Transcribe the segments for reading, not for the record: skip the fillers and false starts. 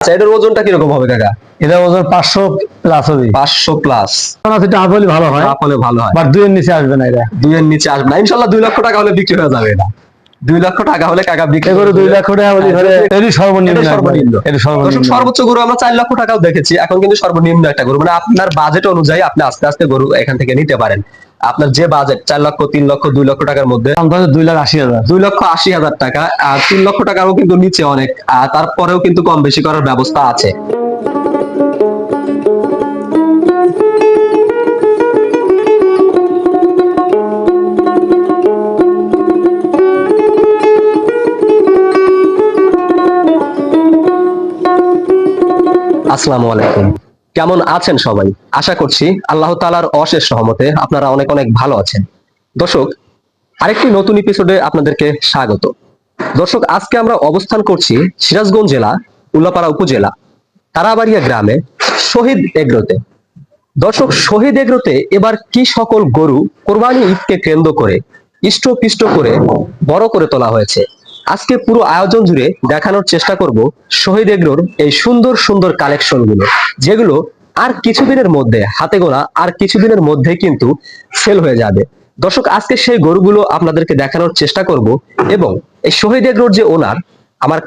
আচ্ছা, এটার ওজনটা কিরকম হবে কাকা? এটা ওজন 500 প্লাস হবে। 500 প্লাস। এটা আপলি ভালো হয়, আপলে ভালো হয়, বাট 2 এর নিচে আসবে না। এটা 2 এর নিচে আসবে না ইনশাআল্লাহ। 2 লক্ষ টাকা হলে বিক্রি হয়ে যাবে এটা। 2 লক্ষ টাকা হলে কাকা বিক্রি করে 2 লক্ষ টাকা হলে ধরে এরই সর্বনিম্ন। এটা সর্বনিম্ন। এটা দর্শক, সর্বনিম্ন। সর্বোচ্চ গরু আমরা 4 লক্ষ টাকাও দেখেছি, এখন কিন্তু সর্বনিম্ন একটা গরু, মানে আপনার বাজেট অনুযায়ী আপনি আস্তে আস্তে গরু এখান থেকে নিতে পারেন। আপনার যে বাজেট 4 লক্ষ, 3 লক্ষ, 2 লক্ষ টাকার মধ্যে, দাম হচ্ছে 2,80,000। 2,80,000 টাকা, আর 3 লক্ষ টাকারও কিন্তু নিচে অনেক, তারপরেও কিন্তু কম বেশি করার ব্যবস্থা আছে। আসসালামু আলাইকুম, কেমন আছেন সবাই? আশা করছি আল্লাহ তাআলার অশেষ রহমতে আপনারা অনেক অনেক ভালো আছেন। দর্শক, আরেকটি নতুন এপিসোডে আপনাদেরকে স্বাগত। দর্শক, আজকে আমরা অবস্থান করছি সিরাজগঞ্জ জেলা উল্লাপাড়া উপজেলা তারাবাড়িয়া গ্রামে শহীদ এগ্রোতে। দর্শক, শহীদ এগ্রোতে এবার কি সকল গরু কোরবানি ঈদকে কেন্দ্র করে ইষ্টপিষ্ট করে বড় করে তোলা হয়েছে, আজকে পুরো আয়োজন জুড়ে দেখানোর চেষ্টা করব শহীদ এগ্রোর এই সুন্দর সুন্দর কালেকশন গুলো, যেগুলো আর কিছুদিনের মধ্যে, হাতে গোনা আর কিছুদিনের মধ্যে কিন্তু সেল হয়ে যাবে। দর্শক, আজকে সেই গরুগুলো আপনাদেরকে দেখানোর চেষ্টা করব, এবং এই শহীদ এগ্রোর যে ওনার আমার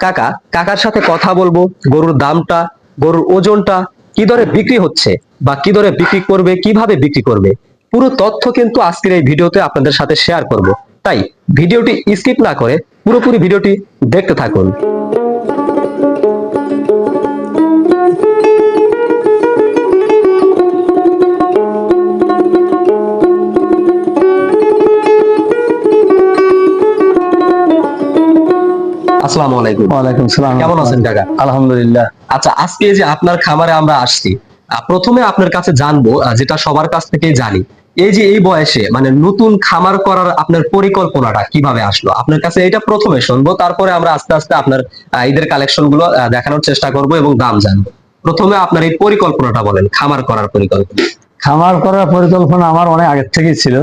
কাকার সাথে কথা বলবো, গরুর দামটা, গরুর ওজনটা, কি দরে বিক্রি হচ্ছে বা কি দরে বিক্রি করবে, কিভাবে বিক্রি করবে, পুরো তথ্য কিন্তু আজকের এই ভিডিওতে আপনাদের সাথে শেয়ার করব। তাই ভিডিওটি স্কিপ না করে পুরোপুরি ভিডিওটি দেখতে থাকুন। আসসালামু আলাইকুম। ওয়ালাইকুম সালাম। কেমন আছেন কাকা? আলহামদুলিল্লাহ। আচ্ছা, আজকে যে আপনার খামারে আমরা আসছি, প্রথমে আপনার কাছে জানবো, যেটা সবার কাছ থেকেই জানি, এই যে এই বয়সে মানে নতুন খামার করার আপনার পরিকল্পনাটা কিভাবে আসলো আপনার কাছে, এটা প্রথমে শুনবো, তারপরে আমরা আস্তে আস্তে আপনার ঈদের কালেকশন গুলো দেখানোর চেষ্টা করব এবং দাম জানবো। প্রথমে আপনার এই পরিকল্পনাটা বলেন, খামার করার পরিকল্পনা। খামার করার পরিকল্পনা আমার অনেক আগের থেকেই ছিল।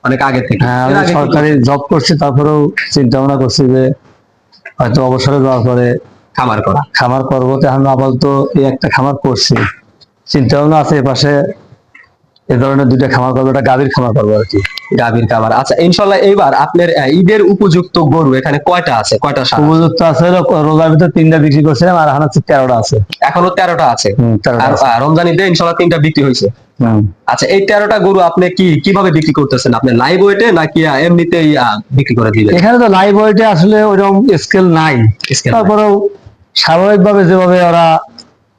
অনেক আগে থেকে? হ্যাঁ, এর আমি আগে কি সরকারি জব করছি, তারপরেও চিন্তা ভাবনা করছি যে হয়তো অবসরে যাওয়ার পরে খামার করা? খামার করবো। তো এখন আপাতত এই একটা খামার করছি, চিন্তা ভাবনা আছে এপাশে এ ধরনের 2টা খামার করবো, একটা গাভীর খামার করবো আর কি। গাভীর খামার। আচ্ছা, ইনশাল্লাহ এইবার আপনার ঈদের উপযুক্ত গরু এখানে কয়টা আছে, কয়টা সার? উপযুক্ত আছে, রোজার ভিতরে 3টা বিক্রি করছিলাম, আর এখন হচ্ছে 13টা আছে। এখনো 13টা আছে? 13টা আর আছে। রমজান ঈদে ইনশাল্লাহ 3টা বিক্রি হয়েছে। আচ্ছা, এই 13টা গরু আপনি কিভাবে বিক্রি করতেছেন? আপনি লাইভ ওয়েটে নাকি এমনিতেই বিক্রি করে দিবেন? এখানে তো লাইভ ওয়েটে আসলে ওইরকম স্কেল নাই, তারপরেও স্বাভাবিকভাবে যেভাবে ওরা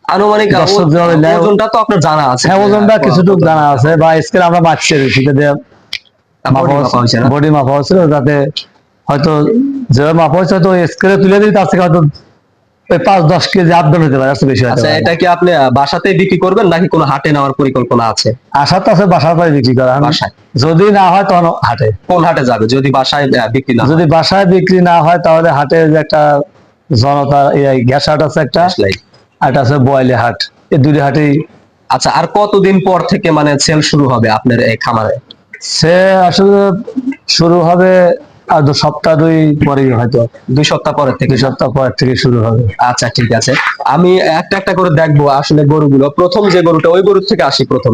আনুমানিক দর্শক যেভাবে নেয়, ওজনটা তো আপনার জানা আছে? হ্যাঁ, ওজনটা কিছুটুকু জানা আছে, বা স্কেল আমরা মাপছি, সেটা দিয়ে বডি মাপা হয়েছিল, যাতে হয়তো যেভাবে মাপা হয়েছে হয়তো স্কেলে তুলে দিই, তার থেকে হয়তো 5-10 কেজি আপডাউন হতে পারে, আসলে বেশি। আচ্ছা, এটা কি আপনি বাসাতেই বিক্রি করবেন নাকি কোনো হাটে নেওয়ার পরিকল্পনা আছে? আশা তো আছে বাসার পরে বিক্রি করা, বাসায়? যদি না হয় তখন হাটে। কোন হাটে যাবে যদি বাসায় বিক্রি না? যদি বাসায় বিক্রি না হয় তাহলে হাটে যে একটা জনতা গ্যাস হাট আছে একটা, আর একটা আছে বোয়ালি হাট, এই 2টি হাটেই। আচ্ছা, আর কতদিন পর থেকে মানে সেল শুরু হবে আপনার এই খামারে? সে আসলে শুরু হবে আর 2 সপ্তাহ পরেই, হয়তো 2 সপ্তাহ পরের থেকে? 2 সপ্তাহ পরের থেকে শুরু হবে। আচ্ছা, ঠিক আছে, আমি একটা একটা করে দেখবো আসলে গরুগুলো। প্রথম যে গরুটা, ওই গরু থেকে আসি প্রথম।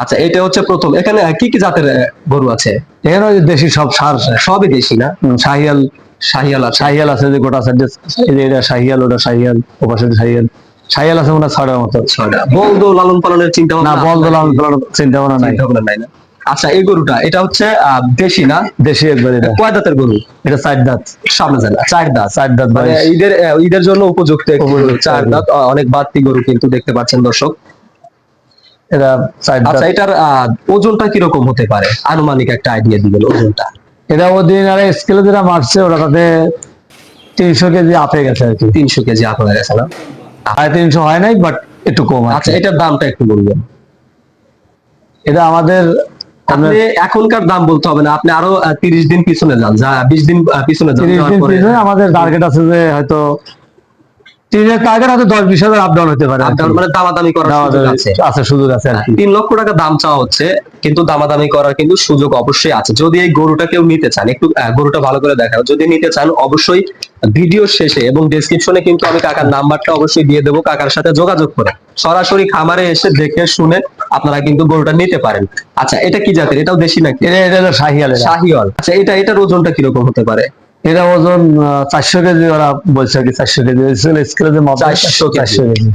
আচ্ছা, এটা হচ্ছে প্রথম। এখানে কি কি জাতের গরু আছে? এখানে ওই দেশি সব সার, সবই দেশি না? শাহিয়াল। শাহিয়াল আছে? শাহিয়াল আছে যে গোটা সাইডে, এটা শাহিয়াল, ওটা শাহিয়াল, ওপাশে শাহিয়াল। শাহিয়াল আছে মনে হয় 6টার মতো। 6টা। বলদ লালন পালনের চিন্তা ভাবনা? না, বলদ লালন পালনের চিন্তা ভাবনা নাই না। আচ্ছা, এই গরুটা এটা হচ্ছে দেশি না? দেশি একবার। এটা কয় দাঁতের গরু? এটা 4 দাঁত। সামনে জানা 4 দাঁত? 4 দাঁত, মানে ঈদের জন্য উপযুক্ত 4 দাঁত, অনেক বাড়তি গরু কিন্তু দেখতে পাচ্ছেন দর্শক। এটা 4 দাঁত। আচ্ছা, এটার ওজনটা কিরকম হতে পারে, আনুমানিক একটা আইডিয়া দিবেন ওজনটা? এটা ওদিন আর স্কেলে যেটা মারছে ওটা তাতে 300 কেজি আপে গেছে আর কি। 300 কেজি আপ হয়ে গেছে না? 350 হয় নাই, বাট একটু কম। আচ্ছা, এটার দামটা একটু বলবেন? এটা আমাদের আপনি এখনকার দাম বলতে হবে না, আপনি আরো 30 দিন পিছনে যান, 20 দিন পিছনে যান। 30 দিন পিছনে আমাদের টার্গেট আছে যে হয়তো 3-এর টার্গেট হয়তো 10-20 হাজার আপ ডাউন হতে পারে আর কি। মানে দামাদামি করার সুযোগ আছে। আছে, সুযোগ আছে আর কি। 3 লক্ষ টাকা দাম চাওয়া হচ্ছে, কিন্তু দামাদামি করার কিন্তু সুযোগ অবশ্যই আছে। যদি এই গরুটা কেউ নিতে চান, একটু গরুটা ভালো করে দেখাও, যদি নিতে চান অবশ্যই ভিডিও শেষে এবং ডেসক্রিপশনে কিন্তু আমি কাকার নাম্বারটা অবশ্যই দিয়ে দেবো, কাকার সাথে যোগাযোগ করে সরাসরি খামারে এসে দেখে শুনে আপনারা কিন্তু গরুটা নিতে পারেন। আচ্ছা, এটা কি জাতের? এটাও দেশি নাকি? এটা হলো শাহিয়াল। শাহিওয়াল। আচ্ছা, এটার ওজনটা কিরকম হতে পারে? এটা ওজন 400 কেজি ওরা বলছে আর কি। 400 কেজি স্কেলে যে মাপ 400 কেজি। 400 কেজি।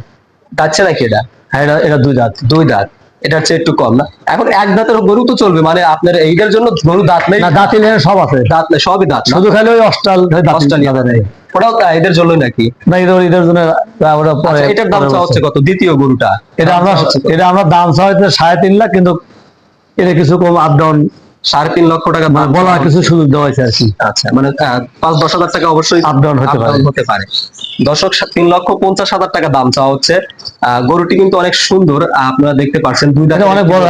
যাচ্ছে নাকি এটা? হ্যাঁ, এটা 2 দাঁত। 2 দাঁত। এটা হচ্ছে একটু কম না? এখন এক দাঁতের গরু তো চলবে, মানে আপনার এইটার জন্য গরু দাঁত নেই? না, দাঁতি নেই, সব আছে। দাঁত নেই, সবই দাঁত না? শুধু খালি ওই অস্ট্রেলিয়া নেই। ওটাও এদের জন্যই নাকি? না, এদের জন্য ওরা পরে। আচ্ছা, এটার দাম চাওয়া হচ্ছে কত? দ্বিতীয় গরুটা এটা আমরা দাম চাওয়া হচ্ছে 3.5 লাখ, কিন্তু এটা কিছু কম আপ ডাউন 3.5 লক্ষ টাকা দাম বলা কিছু সুযোগ দেওয়া হয়েছে আর কি। আচ্ছা, মানে 5-10 হাজার টাকা অবশ্যই আপ ডাউন হতে পারে। দর্শক, 3,50,000 টাকা দাম চাওয়া হচ্ছে। গরুটি কিন্তু অনেক সুন্দর, আপনারা দেখতে পাচ্ছেন। 2 দাঁত, এটা অনেক বড়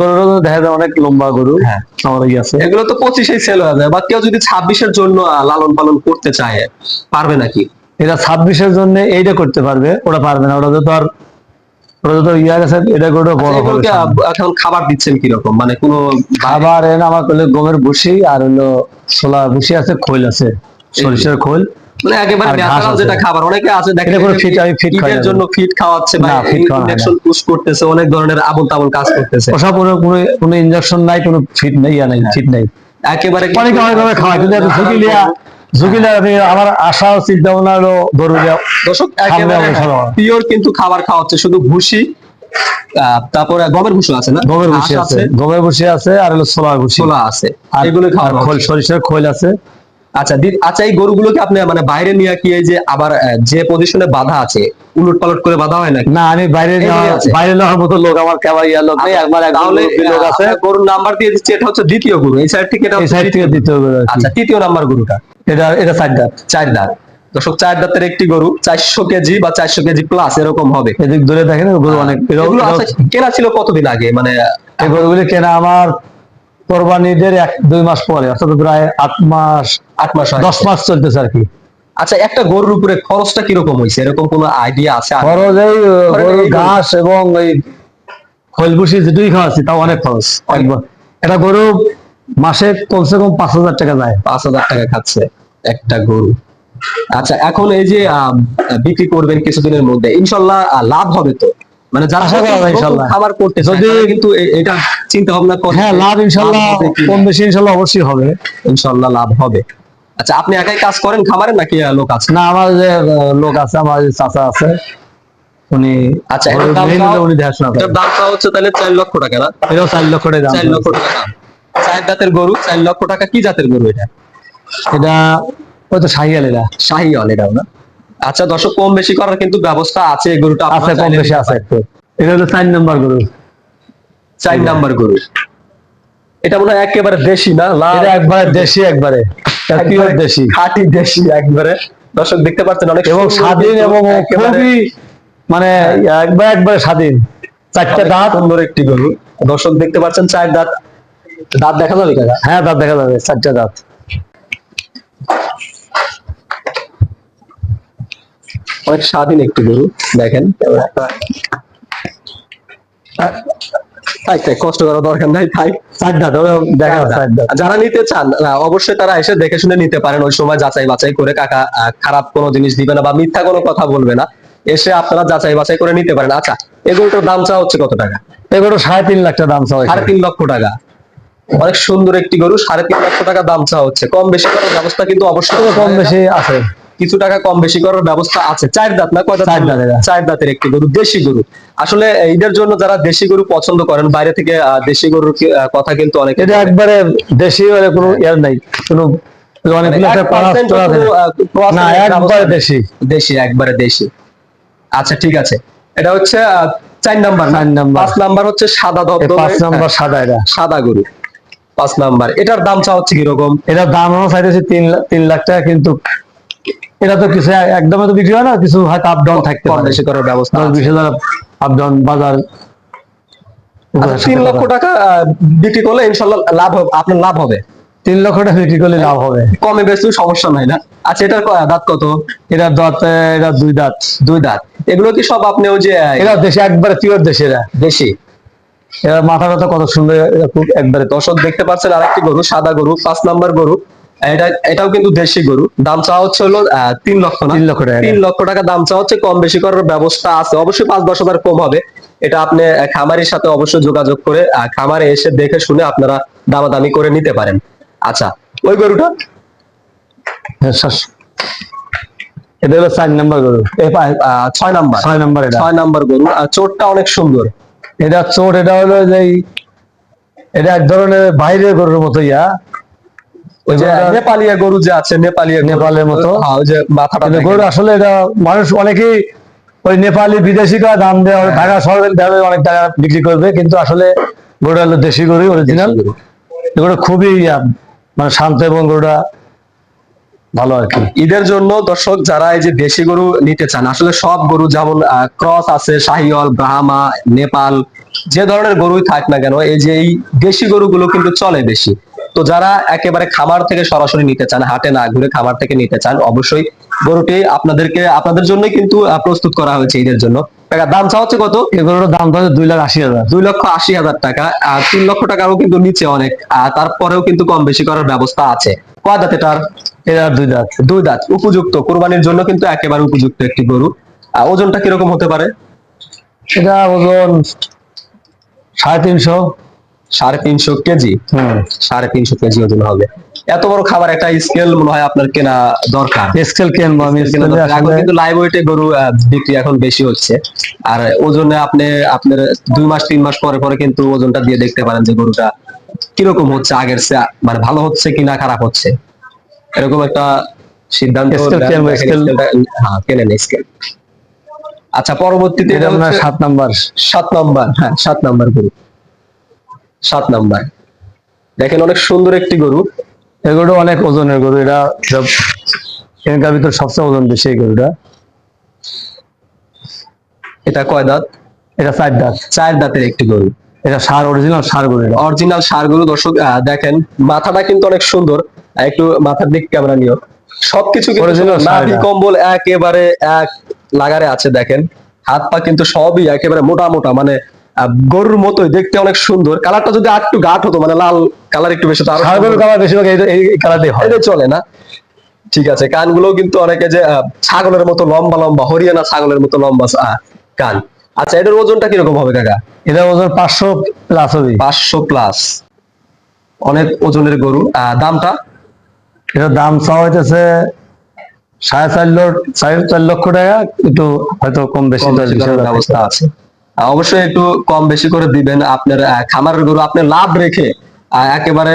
গরু দেখা যায়, অনেক লম্বা গরু। হ্যাঁ, আমার ইয়ে আছে। এগুলো তো 25-এই সেল হয়ে যায়। বা কেউ যদি 26-এর জন্য লালন পালন করতে চায়, পারবে নাকি? এটা 26-এর জন্য এইটা করতে পারবে, ওটা পারবে না। ওটা তো ইয়া গেছে, এটা গরু বড় হবে। এগুলোকে এখন খাবার দিচ্ছেন কিরকম, মানে কোনো খাবার আমার করলে গমের ভুসি আর হলো ছোলা ভুসি আছে, খোল আছে, সরিষার খোল। মানে একেবারে আর ঘাস ন্যাচারাল আছে। যেটা খাবার, অনেকে আছে দেখেন এটা কোনো ফিট, আমি ফিট খাই ঈদের না। জন্য ফিট খাওয়াচ্ছে বা না, ফিট খাওয়ানো হয় না। ইনজেকশন পুশ করতেছে, অনেক ধরনের আবল তাবল কাজ করতেছে। ওসব কোনো ইনজেকশন নাই, কোনো ফিট নাই, ইয়া নাই, ফিট নাই। একেবারে অনেকে অনেকভাবে খাওয়ায়, কিন্তু এত ঝুঁকি লিয়া আমার আশা ও চিন্তা ভাবনা হলো গরু লিয়া দর্শক, সামনে একেবারে অবসর হওয়া। পিওর কিন্তু খাবার খাওয়াচ্ছে, শুধু ভুসি, তারপরে গমের ভুসি আছে না? গমের ঘাস ভুসি আছে, গমের ভুসি আছে, আর হলো ছোলার ভুসি, ছোলা আছে, আর এগুলো আর খাওয়ানো খোল, হচ্ছে। সরিষার খোল আছে। আচ্ছা, আচ্ছা, এই গরুগুলোকে আপনি মানে বাইরে নিয়ে কি এই যে আবার যে পজিশনে বাঁধা আছে উলট পালট করে বাঁধা হয় নাকি? না, আমি এইভাবে আছে? বাইরে নেওয়ার মতো লোক আমার কেমন ইয়া লোক নেই। একবার তাহলে লোক আছে। গরুর নাম্বার দিয়ে দিচ্ছি, এটা হচ্ছে দ্বিতীয় গরু, এই সাইড থেকে এটা এই হচ্ছে সাইড থেকে দিতে হবে আর কি। আচ্ছা, তৃতীয় নাম্বার গরুটা এটা 4 দাঁত। 4 দাঁত। দর্শক, 4 দাঁতের একটি গরু 400 কেজি বা 400 কেজি প্লাস এরকম হবে। এদিক ধরে দেখেন, গরু অনেক। এগুলো আচ্ছা, কেনা ছিল কতদিন আগে? মানে এই গরুগুলি কেনা আমার কোরবানিদের 1-2 মাস পরে, অর্থাৎ প্রায় 8 মাস 10 মাস চলতেছে আর কি। আচ্ছা, একটা গরুর উপরে খরচটা কিরকম হয়েছে, এরকম কোনো আইডিয়া আছে? খরচ এই গরুর ঘাস এবং এই খোল ভুসি যেটুকুই খাওয়াচ্ছি, তাও অনেক খরচ। একবার এটা গরু মাসে কমসে কম 5,000 টাকা যায়। 5,000 টাকা খাচ্ছে একটা গরু। আচ্ছা, এখন এই যে বিক্রি করবেন কিছুদিনের মধ্যে, ইনশাল্লাহ লাভ হবে তো? মানে যারা আশা করা যায় ইনশাল্লাহ। খাবার করতে চায়, যদি তারা কিন্তু এটা চিন্তা ভাবনা করে। হ্যাঁ, লাভ ইনশাল্লাহ হবে কি? কম বেশি ইনশাল্লাহ অবশ্যই হবে। ইনশাল্লাহ লাভ হবে। আচ্ছা, আপনি একাই কাজ করেন খামারে নাকি লোক আছে? না, আমার যে লোক আছে, আমার যে চাচা আছে, উনি আচ্ছা, উনি দেখাশোনা এটার করেন। দামটা হচ্ছে তাহলে 4 লক্ষ টাকা না? এটাও 4 লক্ষ টাকা দাম। 4 লক্ষ টাকা দাম। 4 দাঁতের গরু 4 লক্ষ টাকা। কি জাতের গরু এটা? এটা হয়তো শাহিয়াল। এটা শাহিওয়াল এটাও না? আচ্ছা দর্শক, কম বেশি করার কিন্তু ব্যবস্থা আছে, এই গরুটা আছে, কম বেশি আছে একটু। এটা হলো 4 নম্বর গরু। 4 নাম্বার গরু। এটা মনে হয় একেবারে দেশি না? এটা একবারে দেশি, একবারে পিওর দেশি, খাঁটি দেশি একবারে। দর্শক দেখতে পাচ্ছেন, অনেক এবং সুন্দর স্বাধীন, কিন্তু এবং একেবারে খুবই মানে একবারে স্বাধীন। 4টা অনেক দাঁত। সুন্দর একটি গরু। দর্শক দেখতে পাচ্ছেন 4 দাঁত। দাঁত দেখা যাবে কাকা? হ্যাঁ, দাঁত দেখা যাবে, 4টা দাঁত। অনেক স্বাধীন একটি গরু, দেখেন। থাক থাক, কষ্ট করার দরকার নাই, থাক। 4 দাঁত, ওরা দেখা যাচ্ছে 4 দাঁত। যারা নিতে চান অবশ্যই তারা এসে দেখে শুনে নিতে পারেন, ওই সময় যাচাই বাছাই করে। কাকা খারাপ কোনো জিনিস দিবে না বা মিথ্যা কোনো কথা বলবে না, এসে আপনারা যাচাই বাছাই করে নিতে পারেন। আচ্ছা, এগুলোটার দাম চাওয়া হচ্ছে কত টাকা? এগুলো 3.5 লাখ টাকা দাম চাওয়া। 3.5 লক্ষ টাকা। অনেক সুন্দর একটি গরু, 3.5 লক্ষ টাকা দাম চাওয়া হচ্ছে। কম বেশি করার ব্যবস্থা কিন্তু অবশ্যই কম বেশি আছে, কিছু টাকা কম বেশি করার ব্যবস্থা আছে। 4 দাঁত না? কয় দাঁত? 4 দাঁতের। 4 দাঁতের একটি গরু, দেশি গরু। আসলে ঈদের জন্য যারা দেশি গরু পছন্দ করেন, বাইরে থেকে দেশি গরুর কথা কিন্তু অনেক। এটা একবারে দেশি, মানে কোনো ইয়ার নাই, কোনো অনেকগুলো একটা না, একবারে দেশি। দেশি, একবারে দেশি। আচ্ছা, ঠিক আছে। এটা হচ্ছে 4 নাম্বার। 4 নাম্বার। 5 নাম্বার হচ্ছে সাদা ধবধবে। 5 নম্বর সাদা। এটা সাদা গরু 5 নাম্বার। এটার দাম চাওয়া হচ্ছে কিরকম? এটার দাম আমরা চাইতেছি 3 লাখ টাকা, কিন্তু এটা তো কিছু একদমই তো বিক্রি হয় না, কিছু হয়তো আপ ডাউন থাকতে কম পারে। বেশি করার ব্যবস্থা 10-20 হাজার আপ ডাউন বাজার। আচ্ছা, 3 লক্ষ টাকা বিক্রি করলে ইনশাল্লাহ লাভ হবে, আপনার লাভ হবে। 3 লক্ষ টাকা বিক্রি করলে লাভ হবে। কমে বেশি সমস্যা নাই না? আচ্ছা, এটার দাঁত কত? এটা দাঁত, এটা 2 দাঁত। 2 দাঁত। এগুলো কি সব আপনি ওই যে এটা দেশে একবারে পিওর দেশে, এরা দেশি? এরা মাথাটা কত সুন্দর, এরা খুব একবারে। দর্শক দেখতে পাচ্ছেন আরেকটি গরু, সাদা গরু, 5 নাম্বার গরু। এটাও কিন্তু দেশি গরু। দাম চাওয়া হচ্ছে হলো 3 লক্ষ না? 3 লক্ষ টাকা। 3 লক্ষ টাকা দাম চাওয়া হচ্ছে। কম বেশি করার ব্যবস্থা আছে, অবশ্যই 5-10 হাজার কম হবে। এটা আপনি খামারির সাথে অবশ্যই যোগাযোগ করে খামারে এসে দেখে শুনে আপনারা দামাদামি করে নিতে পারেন। আচ্ছা, ওই গরুটা? এটা হলো 4 নাম্বার গরু। 6 নাম্বার। 6 নাম্বার এটা। 6 নাম্বার গরু। চোটটা অনেক সুন্দর। এটা চোট, এটা হলো যে এটা এক ধরনের বাইরের গরুর মতো ওই যে নেপালিয়া গরু যে আছে, নেপালের মতো। হ্যাঁ, ওই যে মাথাটা গরু আসলে এটা মানুষ অনেকেই ওই নেপালি বিদেশি দাম দেয়, ঢাকা শহরের দামে অনেক টাকা বিক্রি করবে, কিন্তু আসলে গরুটা হলো দেশি গরু, অরিজিনাল। এগুলো খুবই মানে শান্ত, এবং গরুটা ভালো আর কি। ঈদের জন্য দর্শক যারা এই যে দেশি গরু নিতে চান, আসলে সব গরু যেমন ক্রস আছে, শাহিওয়াল, ব্রাহ্মা, নেপাল, যে ধরনের গরুই থাক না কেন, এই যে এই দেশি গরুগুলো কিন্তু চলে বেশি। তো যারা একেবারে খামার থেকে সরাসরি নিতে চান, হাটে না ঘুরে খামার থেকে নিতে চান, অবশ্যই গরুটি আপনাদের জন্য কিন্তু প্রস্তুত করা হয়েছে ঈদের জন্য। টাকা দাম চাওয়া হচ্ছে কত? এই গরুটার দাম তো 2,80,000। 2,80,000 টাকা। 3 লক্ষ টাকারও কিন্তু নিচে অনেক, তারপরেও কিন্তু কম বেশি করার ব্যবস্থা আছে। কয় দাঁত এটার? এরা 2 দাঁত। 2 দাঁত। উপযুক্ত, কোরবানির জন্য কিন্তু একেবারে উপযুক্ত একটি গরু। ওজনটা কিরকম হতে পারে? এটা ওজন 350। 350 কেজি। 350 কেজি ওজন হবে। এত বড় খাবার একটা স্কেল মনে হয় আপনার কেনা দরকার। স্কেল কিনবো আমি। এখন কিন্তু লাইভ ওয়েটে গরু বিক্রি এখন বেশি হচ্ছে। আর ওজনে আপনার 2 মাস 3 মাস পরে পরে কিন্তু ওজনটা দিয়ে দেখতে পারেন যে গরুটা কিরকম হচ্ছে, আগের চেয়ে মানে ভালো হচ্ছে কিনা খারাপ হচ্ছে, এরকম একটা সিদ্ধান্ত। হ্যাঁ, কেনেন স্কেল। আচ্ছা, পরবর্তীতে এটা হচ্ছে 7 নাম্বার। 7 নাম্বার। হ্যাঁ, 7 নাম্বার গরু। 7 নাম্বার। দেখেন অনেক সুন্দর একটি গরু। এগুলো অনেক ওজনের গরু, এটা সব এখানকার ভিতর সবচেয়ে ওজন বেশি এই গরুটা। এটা কয় দাঁত? এটা 4 দাঁত। 4 দাঁতের একটি গরু। এটা অরিজিনাল ষাঁড় গরু। অরিজিনাল ষাঁড় গরু। দর্শক দেখেন মাথাটা কিন্তু অনেক সুন্দর। একটু মাথার দিক ক্যামেরা নিও। সবকিছু কিন্তু নাভি কম্বল একেবারে এক লাগারে আছে। দেখেন হাত পা কিন্তু সবই একেবারে মোটা মোটা, মানে গরুর মতোই দেখতে, অনেক সুন্দর। কালারটা যদি আর একটু গাঢ় হতো, মানে লাল কালার একটু বেশি, তার কালার বেশিরভাগ এই কালারটাই হয়, এটা চলে না? ঠিক আছে। কানগুলো কিন্তু অনেকে যে ছাগলের মতো লম্বা লম্বা, হরিয়ানা ছাগলের মতো লম্বা কান। আচ্ছা, এটার ওজনটা কিরকম হবে কাকা? এটা ওজন 500 প্লাস হবে। 500 প্লাস, অনেক ওজনের গরু। দামটা? এটার দাম চাওয়া হইতেছে 4.5 লক্ষ টাকা। একটু হয়তো কম বেশি ব্যবস্থা আছে, অবশ্যই একটু কম বেশি করে দিবেন। আপনার খামারের গরু আপনি লাভ রেখে একেবারে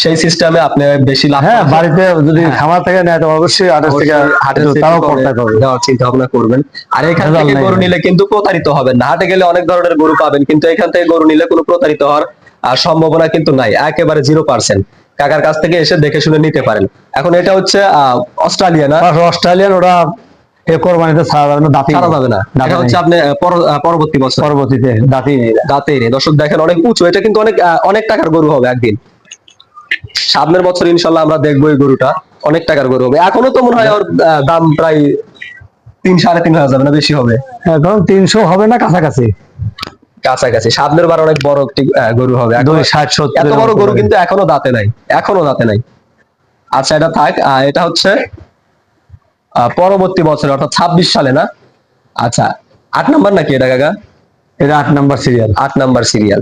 সেই সিস্টেমে আপনি বেশি লাভ। হ্যাঁ, বাড়িতে যদি খামার থেকে নেয় তো অবশ্যই হাটের দেওয়ার চিন্তা ভাবনা করবেন। আর এখান থেকে গরু নিলে কিন্তু প্রতারিত হবেন না। হাটে গেলে অনেক ধরনের গরু পাবেন, কিন্তু এখান থেকে গরু নিলে কোনো প্রতারিত হওয়ার সম্ভাবনা কিন্তু নাই, একেবারে 0%। কাকার কাছ থেকে এসে দেখে শুনে নিতে পারেন। এখন এটা হচ্ছে অস্ট্রেলিয়া না? অস্ট্রেলিয়ান। ওরা কোরবানিতে ছাড়া যাবে না, ছাড়া যাবে না। এটা হচ্ছে আপনি পরবর্তী বছর পরবর্তীতে দাঁতেই নেই। দর্শক দেখেন অনেক উঁচু, এটা কিন্তু অনেক টাকার গরু হবে একদিন। সামনের বছর ইনশাল্লাহ আমরা দেখবো এই গরুটা অনেক টাকার গরু হবে। এখনো তো মনে হয় ওর দাম প্রায় 3-3.5 হয়ে যাবে না, বেশি হবে? এখন 300 হবে না, কাছাকাছি। কাছাকাছি। সামনের বার অনেক বড় একটি গরু হবে। 60-70 এত বড় গরু কিন্তু এখনো দাঁতে নাই। আচ্ছা, এটা থাক। এটা হচ্ছে পরবর্তী বছর, অর্থাৎ 26 সালে না? আচ্ছা, 8 নাম্বার নাকি এটা কাকা? এটা 8 নাম্বার সিরিয়াল। 8 number serial.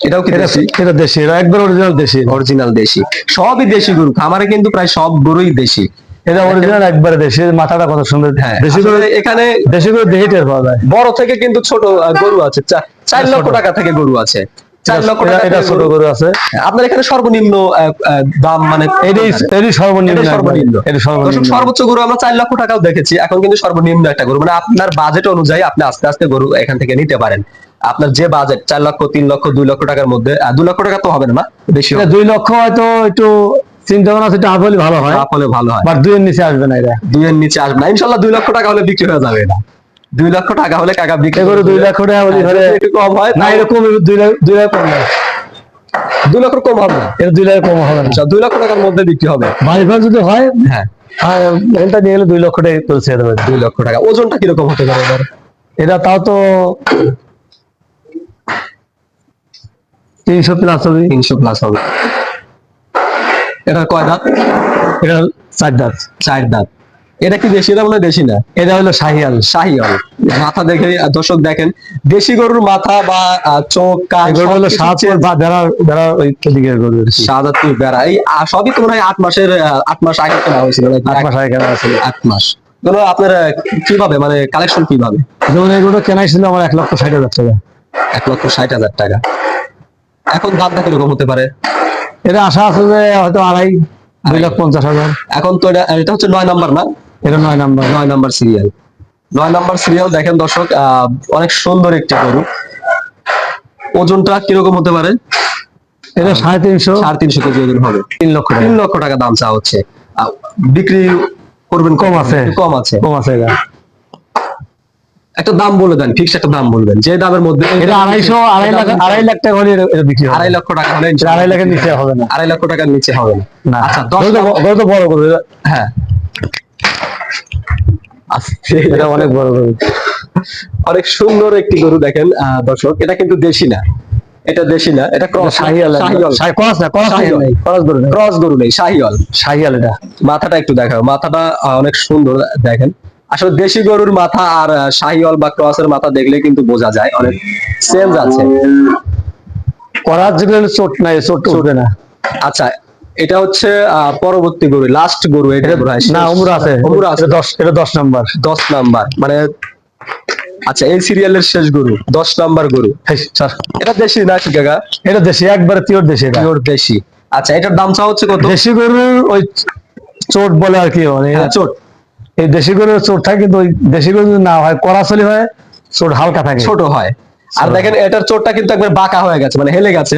এটাও কি দেশি? এটা দেশি, এটা একবার অরিজিনাল দেশি। অরিজিনাল দেশি, সবই দেশি গরু। খামারে কিন্তু প্রায় সব গরুই দেশি। এটা অরিজিনাল একবারে দেশি। মাথাটা কত সুন্দর। হ্যাঁ, দেশি গরু এখানে দেশি গরু দেখে টের পাওয়া যায়। বড় থেকে কিন্তু ছোট গরু আছে। 4 লক্ষ টাকা থেকে গরু আছে। 4 লক্ষ টাকা এটা ছোট গরু আছে। আপনার এখানে সর্বনিম্ন দাম, মানে এটাই সর্বনিম্ন। সর্বোচ্চ গরু আমরা 4 লক্ষ টাকাও দেখেছি। এখন কিন্তু সর্বনিম্ন একটা গরু, মানে আপনার বাজেট অনুযায়ী আপনি আস্তে আস্তে গরু এখান থেকে নিতে পারেন। আপনার যে বাজেট 4 লক্ষ, 3 লক্ষ, 2 লক্ষ টাকার মধ্যে, 2 লক্ষ টাকা তো হবে না, বেশি। 2 লক্ষ হয়তো একটু চিন্তা ভাবনা সেটা হলে ভালো হয়, ভালো হয়। বাট 2 এর নিচে আসবে না। এটা 2 এর নিচে আসবে না ইনশাল্লাহ। 2 লক্ষ টাকা হলে বিক্রি হয়ে যাবে। এটা 2 লক্ষ টাকা হলে কাকা বিক্রি করে। 2 লক্ষ টাকা হলে একটু কম হয় না, এরকম 2 লাখ কম হয়। 2 লক্ষ কম হবে না? এটা 2 লাখ কম হবে না। আচ্ছা, 2 লক্ষ টাকার মধ্যে বিক্রি হবে। বাড়ি ঘর যদি হয়, হ্যাঁ, আর এটা নিয়ে গেলে 2 লক্ষ টাকা তো ছেড়ে দেবে। 2 লক্ষ টাকা। ওজনটা কিরকম হতে পারে এবার? এটা তাও তো 300 প্লাস হবে। 300 প্লাস হবে। এটা কয় দাঁত? এটা 4 দাঁত। 4 দাঁত। এটা কি দেশি? এটা মনে হয় দেশি না। এটা হলো শাহিয়াল। শাহিওয়াল। মাথা দেখে দর্শক দেখেন, দেশি গরুর মাথা বা চোখ, কান এগুলো হলো সবকিছু সাত চেঞ্জ। বা বেড়া ওই দিকের গরু আর কি। শাহাদাতপুর বেড়া এই সবই তো মনে হয় 8 মাসের 8 মাস আগে কেনা হয়েছিল নাকি? 8 মাস আগে কেনা আছে। 8 মাস। এগুলো আপনার কিভাবে মানে কালেকশন কিভাবে? যেমন এগুলো কেনাই ছিল আমার 1,60,000 টাকা। 1,60,000 টাকা। এখন দামটা কিরকম হতে পারে? এটা আশা আছে যে হয়তো 2,50,000। এখন তো এটা হচ্ছে 9 নাম্বার না? এটা 9 number. 9 number serial. 9 number serial. দেখেন দর্শক, অনেক সুন্দর একটি গরু। ওজনটা কিরকম হতে পারে? এটা 350। 350 কেজি ওজন হবে। 3 লক্ষ টাকা। 3 লক্ষ টাকা দাম চাওয়া হচ্ছে। বিক্রি করবেন? কম আছে। কম আছে। কম আছে এটা। একটা দাম বলে দেন, ফিক্স একটা দাম বলবেন, যে দামের মধ্যে। এটা 2.5 লাখ টাকা হলে এটা বিক্রি হবে। 2.5 লক্ষ টাকা হলে এটা 2.5 লাখের নিচে হবে না। 2.5 লক্ষ টাকার নিচে হবে না। না। আচ্ছা, গরু তো বড় গরু। হ্যাঁ, আচ্ছা, এটা অনেক বড় গরু। অনেক সুন্দর একটি গরু। দেখেন দর্শক, এটা কিন্তু দেশি না, এটা দেশি না, এটা ক্রস। শাহিয়াল। শাহিওয়াল। ক্রস না, ক্রস শাহিওয়াল। নেই, ক্রস গরু নেই। ক্রস গরু নেই, শাহিওয়াল। শাহিয়াল এটা। মাথাটা একটু দেখাও। মাথাটা অনেক সুন্দর। দেখেন, আসলে দেশি গরুর মাথা আর শাহিওয়াল বা ক্রসের মাথা দেখলে কিন্তু বোঝা যায় অনেক চেঞ্জ আছে। করার জন্য চোট নাই, চোট উঠবে না। আচ্ছা, এটা হচ্ছে পরবর্তী গরু, লাস্ট গরু। এটা না, উমরা আছে। উমরা আছে। এটা 10 নাম্বার। 10 নাম্বার মানে। আচ্ছা, এই সিরিয়ালের শেষ গরু, 10 নাম্বার গরু। এটা দেশি নাকি কাকা? এটা দেশি, একবারে পিওর দেশি এটা। পিওর দেশি। আচ্ছা, এটার দাম চা হচ্ছে কত? দেশি গরুর ওই চোট বলে আর কি, মানে চোট। এই দেশি গরুর চোট থাকে, কিন্তু ওই দেশি গরু যদি না হয়, করাচলি হয়, চোট হালকা থাকে, ছোট হয়। আর দেখেন, এটার চোটটা কিন্তু একবার বাঁকা হয়ে গেছে, মানে হেলে গেছে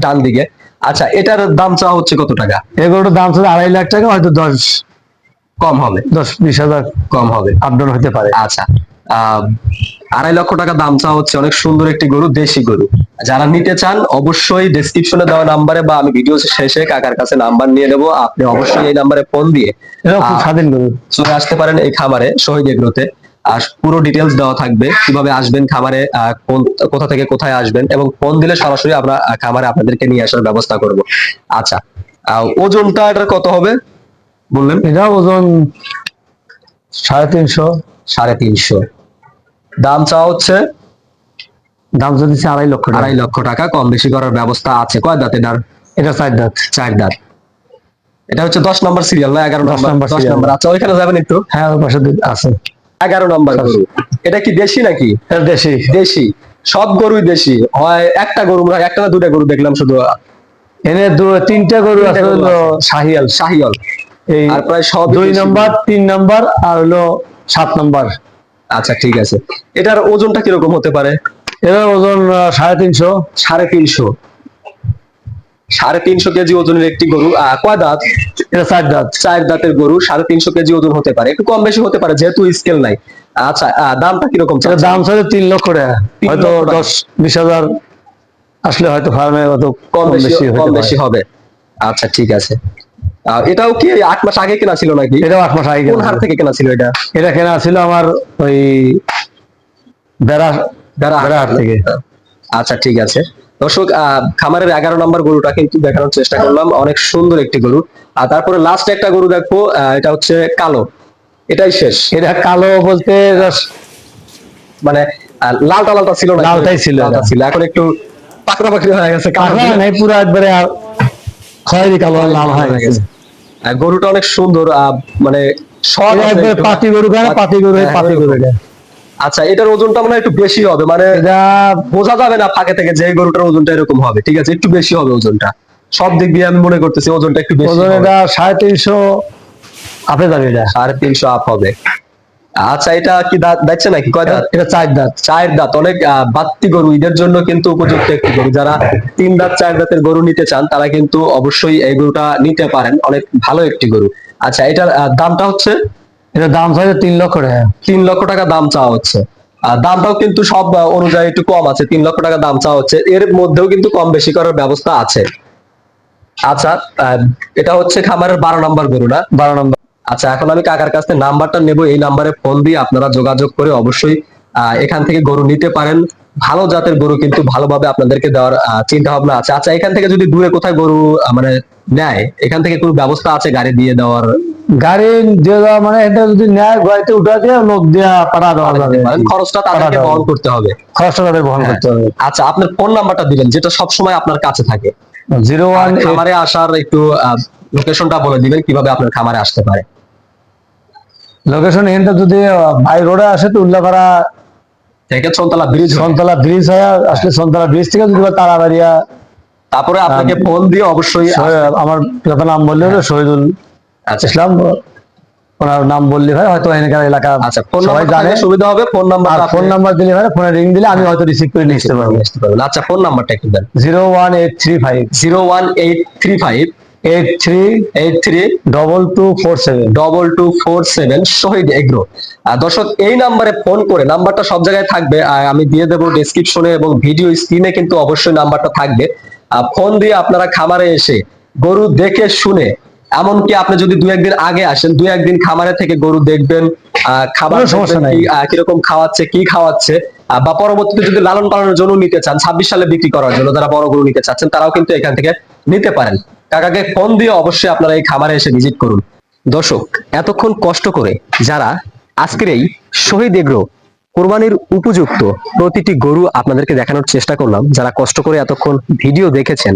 ডান দিকে। আচ্ছা, এটার দাম চা হচ্ছে কত টাকা? এই গরুটার দাম ছিল 2.5 লাখ টাকা, হয়তো 10 কম হবে। 10-20 হাজার কম হবে। আপডাউন হতে পারে। আচ্ছা, 2.5 লক্ষ টাকা দাম চা হচ্ছে। অনেক সুন্দর একটি গরু, দেশি গরু। যারা নিতে চান অবশ্যই ডেসক্রিপশনে দেওয়া নাম্বারে বা আমি ভিডিও শেষে কাকার কাছে নাম্বার নিয়ে দেবো, আপনি অবশ্যই এই নাম্বারে ফোন দিয়ে এটা খুব স্বাধীন গরু। চলে আসতে পারেন এই খামারে, শহীদ এগ্রোতে। আর পুরো ডিটেলস দেওয়া থাকবে, কিভাবে আসবেন খামারে, কোথা থেকে কোথায় আসবেন, এবং ফোন দিলে সরাসরি আমরা খামারে আপনাদেরকে নিয়ে আসার ব্যবস্থা করব। আচ্ছা, ওজনটা এটার কত হবে বললেন? এটা ওজন 350। 350। দাম চাওয়া হচ্ছে? দাম যদি 2.5 লক্ষ টাকা। 2.5 লক্ষ টাকা। কম বেশি করার ব্যবস্থা আছে। কয় দাঁত এটার? এটা 4 দাঁত। 4 দাঁত। এটা হচ্ছে 10 নম্বর সিরিয়াল না 11 নম্বর? 10 serial। নম্বর। আচ্ছা, ওইখানে যাবেন একটু। হ্যাঁ, ওর পাশে আছে। 11 নম্বর গরু। এটা কি দেশি নাকি? এটা দেশি। দেশি। সব গরুই দেশি হয়? একটা গরু, একটা না দুটা গরু দেখলাম শুধু। এনে 3টা গরু আছে, গরু হলো আছে। শাহিয়াল। শাহিওয়াল। এই আর প্রায় সব 2 নাম্বার, 3 নাম্বার আর হলো 7 নাম্বার। আচ্ছা, ঠিক আছে। এটার ওজনটা কিরকম হতে পারে? এর ওজন 350। 350। 350 কেজি ওজনের একটি গরু। কয় দাঁত? এটা 4 দাঁত। 4 দাঁতের গরু। 350 কেজি ওজন হতে পারে, একটু কম বেশি হতে পারে যেহেতু স্কেল নাই। আচ্ছা, দামটা কিরকম? এর দাম ছিল 3 লক্ষ টাকা। 3 হয়তো লক্ষ টাকা। 10-20 হাজার আসলে হয়তো ফার্মে হয়তো কম বেশি হতে পারে। হবে। আচ্ছা, ঠিক আছে। এটাও কি 8 মাস আগে কেনা ছিল নাকি? এটাও 8 মাস আগে কোন কেনা হাট ছিল। থেকে কেনা ছিল এটা? এটা কেনা ছিল আমার ওই বেড়া হাট থেকে। আচ্ছা, ঠিক আছে। দর্শক, খামারের 11 নম্বর গরুটা কিন্তু দেখানোর চেষ্টা করলাম, অনেক সুন্দর একটি গরু। আর তারপরে লাস্ট একটা গরু দেখবো, এটা হচ্ছে কালো। এটাই শেষ। এটা কালো বলতে মানে লালটা লালটা ছিল না? লালটাই ছিল। লালটা ছিল, এখন একটু পাকড়া পাকড়ি হয়ে গেছে। নাই, পুরো একবারে খয়েরি কালো লাল হয়ে গেছে। গরুটা অনেক সুন্দর, মানে শর্ট আছে একবারে একটু। পাতি গরু, পাতি গরু, হ্যাঁ, পাতি গরু এটা। আচ্ছা, এটার ওজনটা মনে হয় একটু বেশি হবে, মানে এটা বোঝা যাবে না ফাঁকে থেকে যে এই গরুটার ওজনটা এরকম হবে। ঠিক আছে, একটু বেশি হবে ওজনটা। সব দিক দিয়ে আমি মনে করতেছি ওজনটা একটু বেশি ওজন হবে। এটা 350 আপে যাবে এটা। 350 আপ হবে। আচ্ছা, এটা কি দাঁত দেখছে নাকি? কয় দাঁত? এটা 4 দাঁত। 4 দাঁত। অনেক বাত্তি গরু, ঈদের জন্য কিন্তু উপযুক্ত একটি গরু। যারা 3 দাঁত 4 দাঁতের গরু নিতে চান তারা কিন্তু অবশ্যই এই গরুটা নিতে পারেন, অনেক ভালো একটি গরু। আচ্ছা, এটার দামটা হচ্ছে? এটা দাম চাইছে 3 লক্ষ টাকা। 3 লক্ষ টাকা দাম চাওয়া হচ্ছে। দামটাও কিন্তু সব অনুযায়ী একটু কম আছে, 3 লক্ষ টাকা দাম চাওয়া হচ্ছে, এর মধ্যেও কিন্তু কম বেশি করার ব্যবস্থা আছে। আচ্ছা, এটা হচ্ছে খামারের 12 নম্বর গরু না? 12 নম্বর। আচ্ছা, এখন আমি কাকার কাছ থেকে নাম্বারটা নেব, এই নাম্বারে ফোন দিয়ে আপনারা যোগাযোগ করে অবশ্যই এখান থেকে গরু নিতে পারেন। ভালো জাতের গরু কিন্তু ভালোভাবে আপনাদেরকে দেওয়ার চিন্তা ভাবনা আছে। আচ্ছা, এখান থেকে যদি দূরে কোথায় গরু মানে নেয়, এখান থেকে কোনো ব্যবস্থা আছে গাড়ি দিয়ে দেওয়ার? গাড়ি দিয়ে দেওয়া মানে এটা যদি নেয় গাড়িতে উঠা দিয়ে লোক দিয়ে পাঠা দেওয়া যাবে, খরচটা তাদেরকে বহন করতে হবে। খরচটা তাদের বহন হ্যাঁ। করতে হবে। আচ্ছা, আপনার ফোন নাম্বারটা দিবেন যেটা সবসময় আপনার কাছে থাকে। 01 খামারে আসার একটু লোকেশনটা বলে দিবেন কিভাবে আপনার খামারে আসতে পারে। লোকেশন এখানটা যদি বাই রোডে আসে তো উল্লাপাড়া থেকে সন্তলা ব্রিজ, সন্তলা ব্রিজ হয়ে আসলে সন্তলা ব্রিজ থেকে যদি তারাবাড়িয়া, তারপরে আপনাকে ফোন দিয়ে অবশ্যই আমার যত নাম বললে হলো শহীদুল ইসলাম, ওনার নাম বললে ভাই হয়তো এখানকার এলাকা আচ্ছা, ফোন সবাই নাম্বার জানে, সুবিধা হবে। ফোন নাম্বার, ফোন নাম্বার দিলে ভাই ফোনে রিং দিলে আমি হয়তো রিসিভ করে নিয়ে আসতে পারবো। আচ্ছা, ফোন নাম্বারটা একটু দেন। 01835 01835 83 2247 2247 শহীদ এগ্রো। দর্শক, এই নাম্বারে ফোন করে, নাম্বারটা সব জায়গায় থাকবে, আমি দিয়ে দেবো ডেসক্রিপশনে এবং ভিডিও স্ক্রিনে কিন্তু অবশ্যই নাম্বারটা থাকবে। ফোন দিয়ে আপনারা খামারে এসে গরু দেখে শুনে, এমনকি আপনি যদি 2-1 দিন আগে আসেন, 2-1 দিন খামারে থেকে গরু দেখবেন, খাবার সমস্যা নাই, কিরকম খাওয়াচ্ছে, কি খাওয়াচ্ছে, বা পরবর্তীতে যদি লালন পালনের জন্য নিতে চান, 26 সালে বিক্রি করার জন্য যারা বড় গরু নিতে চাচ্ছেন, তারাও কিন্তু এখান থেকে নিতে পারেন। কাকাকে ফোন দিয়ে অবশ্যই আপনারা এই খামারে এসে ভিজিট করুন। দর্শক, এতক্ষণ কষ্ট করে যারা আজকের এই শহীদ এগ্রো কোরবানির উপযুক্ত প্রতিটি গরু আপনাদেরকে দেখানোর চেষ্টা করলাম, যারা কষ্ট করে এতক্ষণ ভিডিও দেখেছেন,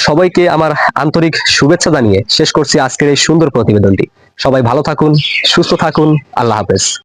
সবাইকে আমার আন্তরিক শুভেচ্ছা জানিয়ে শেষ করছি আজকের এই সুন্দর প্রতিবেদনটি। সবাই ভালো থাকুন, সুস্থ থাকুন, আল্লাহ হাফেজ।